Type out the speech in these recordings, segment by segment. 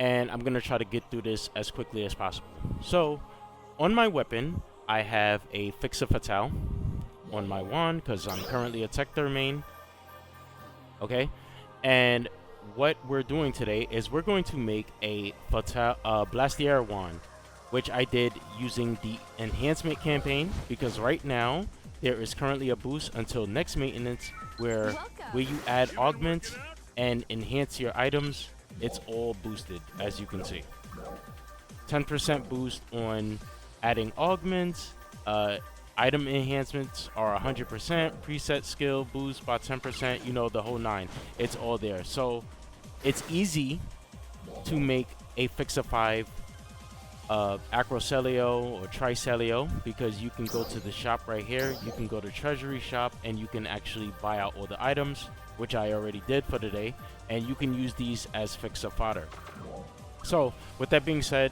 and I'm gonna try to get through this as quickly as possible. So, on my weapon, I have a Fix a Fatale. On my wand, because I'm currently a Tector main. Okay, and what we're doing today is we're going to make a Blastier wand, which I did using the enhancement campaign, because right now there is currently a boost until next maintenance where you add augments and enhance your items, it's all boosted, as you can see. 10% boost on adding augments, item enhancements are 100%, preset skill boost by 10%, you know, the whole nine. It's all there. So it's easy to make a Fix-a-5 Acrocelio or Tricelio, because you can go to the shop right here, you can go to Treasury Shop, and you can actually buy out all the items, which I already did for today, and you can use these as Fix-a-fodder. So with that being said,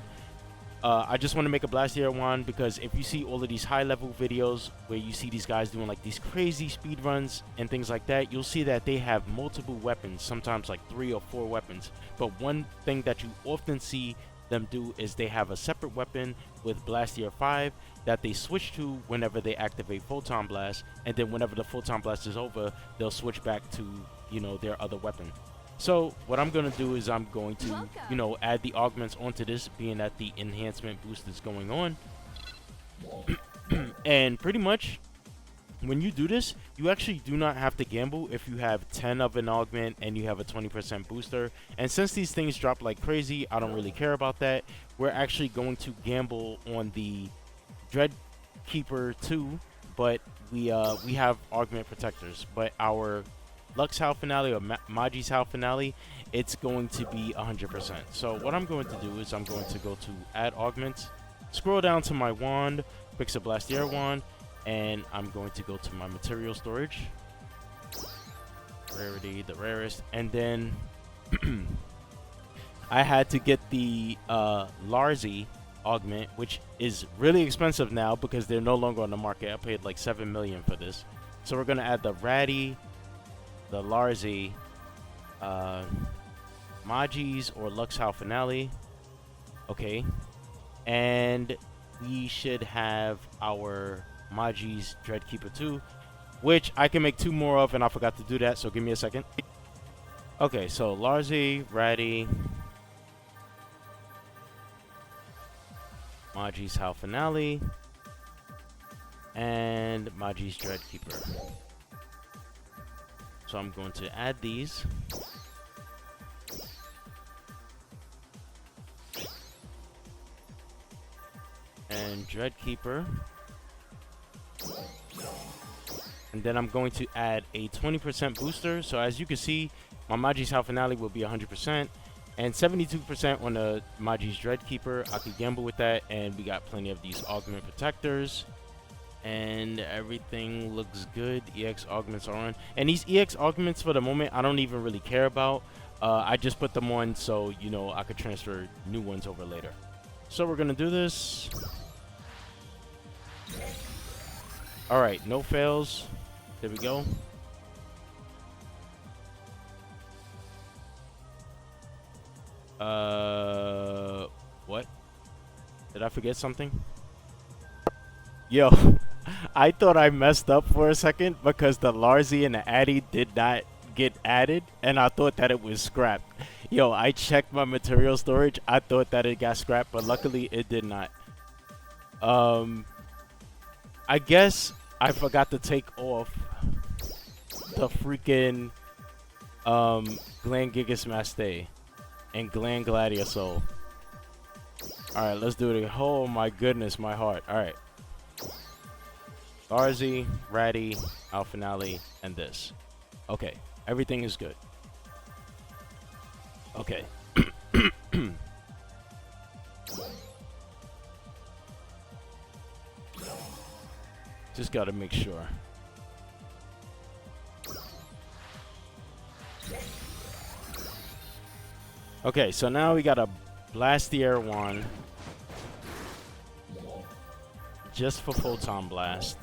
I just want to make a Blastier wand, because if you see all of these high level videos where you see these guys doing like these crazy speed runs and things like that, you'll see that they have multiple weapons, sometimes like 3 or 4 weapons. But one thing that you often see them do is they have a separate weapon with Blastier 5 that they switch to whenever they activate Photon Blast, and then whenever the Photon Blast is over, they'll switch back to, you know, their other weapon. So what I'm going to do is I'm going to, you know, add the augments onto this, being that the enhancement boost is going on. And pretty much when you do this, you actually do not have to gamble if you have 10 of an augment and you have a 20% booster. And since these things drop like crazy, I don't really care about that. We're actually going to gamble on the Dread Keeper 2, but we have augment protectors. But our Lux Hal Finale or Maji's Hal Finale, it's going to be 100%. So what I'm going to do is I'm going to go to add augments, scroll down to my wand, fix a Blastier wand, and I'm going to go to my material storage, rarity, the rarest, and then I had to get the Larzi augment, which is really expensive now because they're no longer on the market. I paid like 7 million for this. So we're gonna add the Ratty, the Larzi, Maji's or Lux Hal Finale. Okay, and we should have our Maji's Dread Keeper 2, which I can make 2 more of, and I forgot to do that, so give me a second. Okay, so Larzi, Ratty, Maji's Hal Finale, and Maji's Dread Keeper. So I'm going to add these. And Dread Keeper. And then I'm going to add a 20% booster. So as you can see, my Maji's Hal Finale will be 100%. And 72% on the Maji's Dread Keeper. I could gamble with that. And we got plenty of these augment protectors. And everything looks good. EX augments are on. And these EX augments for the moment, I don't even really care about. I just put them on so, you know, I could transfer new ones over later. So we're going to do this. Alright, no fails. There we go. What? Did I forget something? Yo, I thought I messed up for a second because the Larzi and the Addy did not get added, and I thought that it was scrapped. Yo, I checked my material storage. I thought that it got scrapped, but luckily it did not. I guess I forgot to take off the freaking Gland Gigasmaste and Gland Gladiosol. Alright, let's do it. Oh my goodness, my heart. Alright. Larzi, Ratty, Hal Finale, and this. Okay, everything is good. Okay. Just gotta make sure. Okay, so now we got a Blastier wand just for Photon Blast,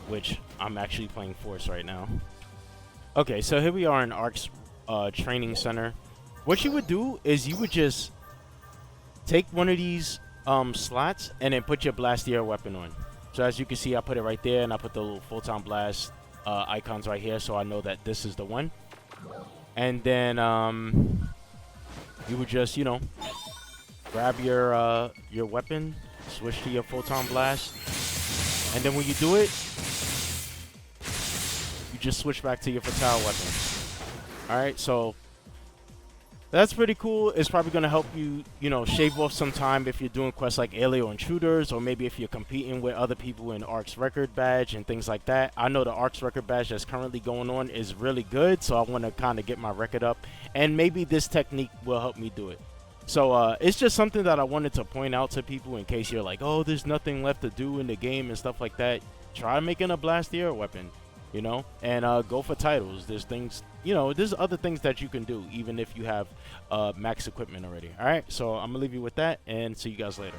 which I'm actually playing Force right now. Okay, so here we are in Ark's training center. what you would do is you would just take one of these slots and then put your blastier weapon on. So as you can see, I put it right there, and I put the little photon blast icons right here, so I know that this is the one. And then you would just, you know, grab your weapon, switch to your photon blast, and then when you do it, you just switch back to your fatale weapon. All right, so that's pretty cool. It's probably going to help you, you know, shave off some time if you're doing quests like Alien Intruders, or maybe if you're competing with other people in Ark's Record Badge and things like that. I know the Ark's Record Badge that's currently going on is really good, so I want to kind of get my record up, and maybe this technique will help me do it. So it's just something that I wanted to point out to people in case you're like, oh, there's nothing left to do in the game and stuff like that. Try making a blastier weapon, you know, and go for titles. There's things, you know, there's other things that you can do even if you have max equipment already. All right, so I'm gonna leave you with that and see you guys later.